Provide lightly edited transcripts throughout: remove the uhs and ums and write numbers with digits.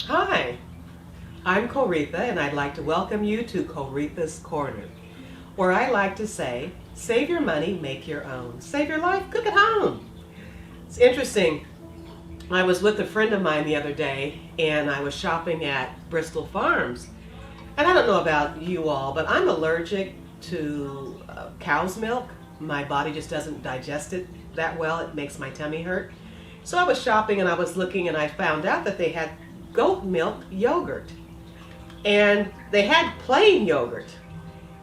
Hi, I'm CoReatha, and I'd like to welcome you to CoReatha's Corner, where I like to say, save your money, make your own. Save your life, cook at home. It's interesting. I was with a friend of mine the other day, and I was shopping at Bristol Farms. And I don't know about you all, but I'm allergic to cow's milk. My body just doesn't digest it that well. It makes my tummy hurt. So I was shopping and I was looking, and I found out that they had goat milk yogurt. And they had plain yogurt.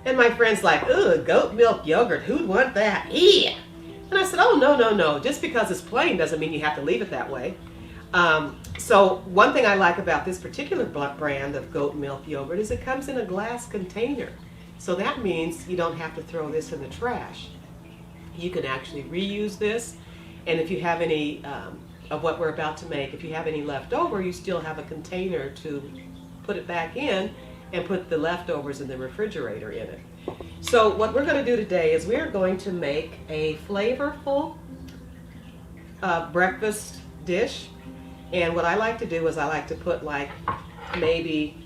And my friend's like, ugh, goat milk yogurt, who'd want that? Yeah. And I said, oh, no. Just because it's plain doesn't mean you have to leave it that way. So one thing I like about this particular brand of goat milk yogurt is it comes in a glass container. So that means you don't have to throw this in the trash. You can actually reuse this. And if you have any of what we're about to make, if you have any left over, you still have a container to put it back in and put the leftovers in the refrigerator in it. So what we're going to do today is we're going to make a flavorful breakfast dish. And what I like to do is I like to put, like, maybe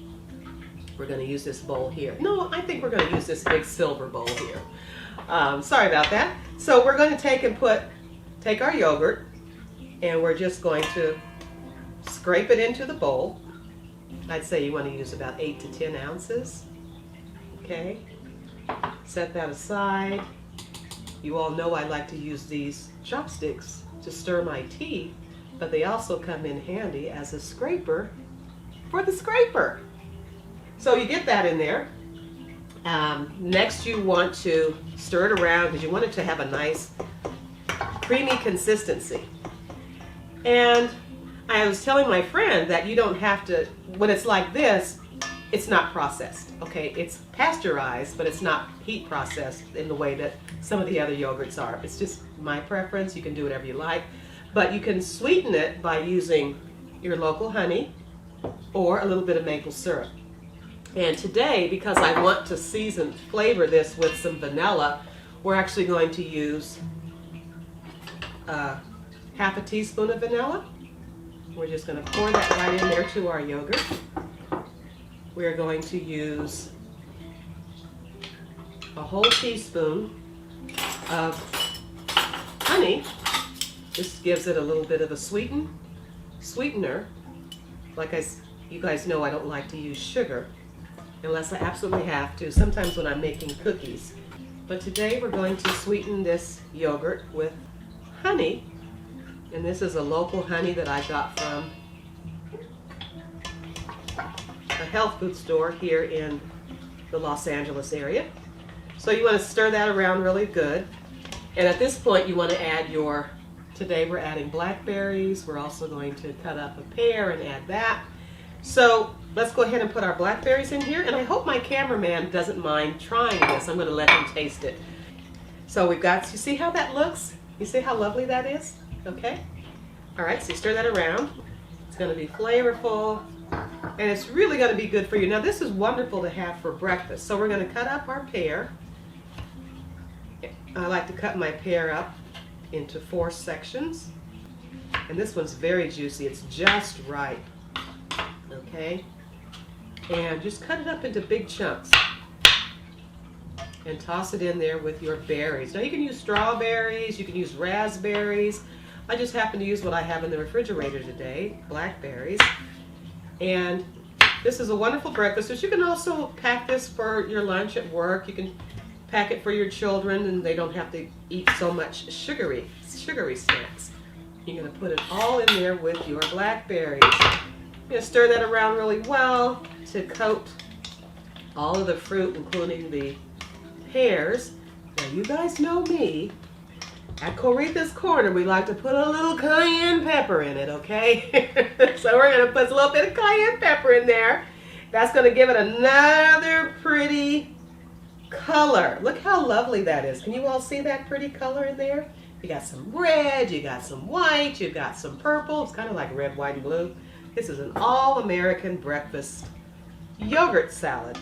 we're going to use this bowl here. No, I think we're going to use this big silver bowl here. Sorry about that. So we're going to take our yogurt, and we're just going to scrape it into the bowl. I'd say you want to use about 8 to 10 ounces. Okay, set that aside. You all know I like to use these chopsticks to stir my tea, but they also come in handy as a scraper for the scraper. So you get that in there. Next you want to stir it around because you want it to have a nice creamy consistency. And I was telling my friend that you don't have to, when it's like this, it's not processed, okay? It's pasteurized, but it's not heat processed in the way that some of the other yogurts are. It's just my preference. You can do whatever you like, but you can sweeten it by using your local honey or a little bit of maple syrup. And today, because I want to flavor this with some vanilla, we're actually going to use half a teaspoon of vanilla. We're just going to pour that right in there to our yogurt. We're going to use a whole teaspoon of honey. This gives it a little bit of a sweetener. You guys know I don't like to use sugar unless I absolutely have to, sometimes when I'm making cookies. But today we're going to sweeten this yogurt with honey. And this is a local honey that I got from a health food store here in the Los Angeles area. So you want to stir that around really good. And at this point you want to add today we're adding blackberries. We're also going to cut up a pear and add that. So let's go ahead and put our blackberries in here. And I hope my cameraman doesn't mind trying this. I'm going to let him taste it. So you see how that looks? You see how lovely that is? Okay? All right, so you stir that around. It's going to be flavorful, and it's really going to be good for you. Now, this is wonderful to have for breakfast. So we're going to cut up our pear. I like to cut my pear up into 4 sections. And this one's very juicy. It's just right. Okay? And just cut it up into big chunks. And toss it in there with your berries. Now you can use strawberries, you can use raspberries. I just happen to use what I have in the refrigerator today, blackberries. And this is a wonderful breakfast. So you can also pack this for your lunch at work. You can pack it for your children, and they don't have to eat so much sugary snacks. You're going to put it all in there with your blackberries. You're going to stir that around really well to coat all of the fruit, including the pears. Now you guys know me. At CoReatha's Corner, we like to put a little cayenne pepper in it, okay? So we're going to put a little bit of cayenne pepper in there. That's going to give it another pretty color. Look how lovely that is. Can you all see that pretty color in there? You got some red, you got some white, you got some purple. It's kind of like red, white, and blue. This is an all-American breakfast yogurt salad,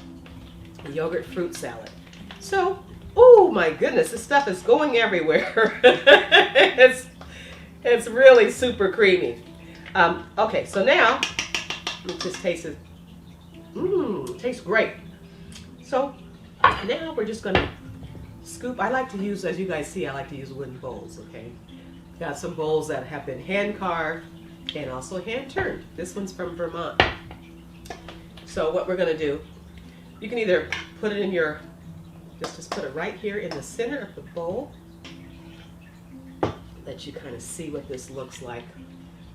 a yogurt fruit salad. So, oh my goodness, this stuff is going everywhere. It's really super creamy. Okay, so now It just tastes great. So now we're just gonna scoop. I like to use, as you guys see, I like to use wooden bowls, okay? Got some bowls that have been hand carved and also hand turned. This one's from Vermont. So what we're gonna do, you can either put it in your, just put it right here in the center of the bowl. Let you kind of see what this looks like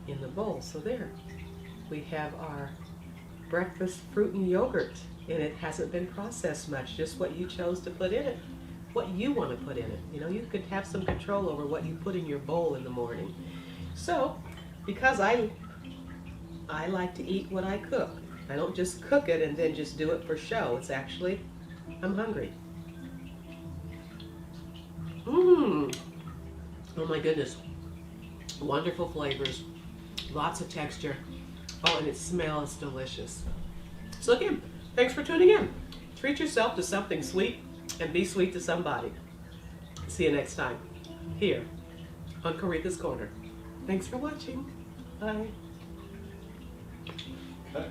in the bowl. So there, we have our breakfast fruit and yogurt, and it hasn't been processed much, just what you chose to put in it, what you want to put in it. You know, you could have some control over what you put in your bowl in the morning. So, because I like to eat what I cook. I don't just cook it and then just do it for show. It's actually, I'm hungry. Oh my goodness. Wonderful flavors, lots of texture. Oh, and it smells delicious. So again, thanks for tuning in. Treat yourself to something sweet and be sweet to somebody. See you next time here on CoReatha's Corner. Thanks for watching. Bye. Okay.